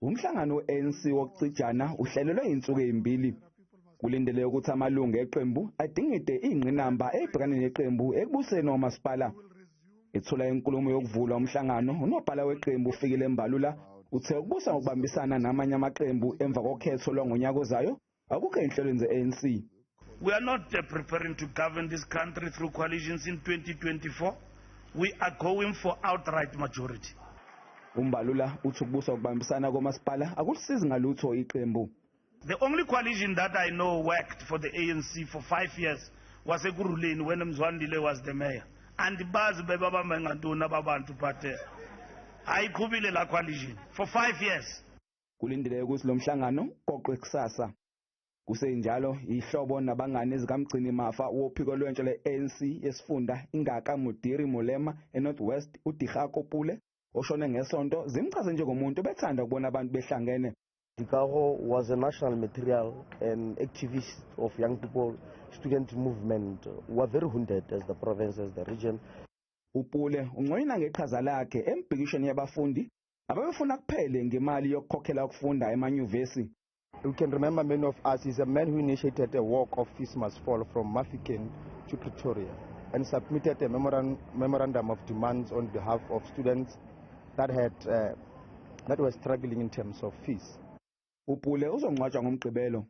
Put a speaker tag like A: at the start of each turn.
A: Umhlangano we-ANC wokucijana uhlelelwe insuku ezimbili. Kulindeleke ukuthi amalungu eqembu adingide ingqinamba ebhekane neqembu ekubuseni komaspala. Ethula inkulumo yokuvula umhlangano, unobhala weqembu u-Fikile Mbalula uthi ukubusa ngokubambisana namanye amaqembu emva kokhetho lwangonyaka ozayo akukho enhlelweni ze-ANC.
B: We are not preparing to govern this country through coalitions in 2024. We are going for outright majority.
A: Mbalula uthi ukubusa ngokubambisana komaspala akulisizi ngalutho iqembu.
B: The only coalition that I know worked for the ANC for 5 years was Kohulumeni when Mzwandile was the mayor. And bazi bebabamba ngantona babantu but ayiqhubile la coalition for 5 years.
A: Kulindeleke ukuthi lo mhlangano qoqwe kusasa. Kusenjalo ihlobo nabangane ezikamgcini mafa wophiko lwentsha le-ANC yesifunda ingaka Mudiri Molema eNorthwest uDihako Pule oshone ngesonto zimchaze njengomuntu bethanda ukubona abantu behlangene.
C: Dikago was a national material and activist of young people, student movement, were very wounded as the province, as the region.
A: Upule uncoyina ngeqhaza lakhe embhikishweni yabafundi ababefuna kuphele ngemali yokukhokhela ukufunda emanyuvesi.
C: We can remember many of us. He's a man who initiated a walk of Fees Must Fall from Mafikeng to Pretoria and submitted a memorandum of demands on behalf of students that were struggling in terms of fees.
A: Upule uzongcwatshwa ngoMgqibelo.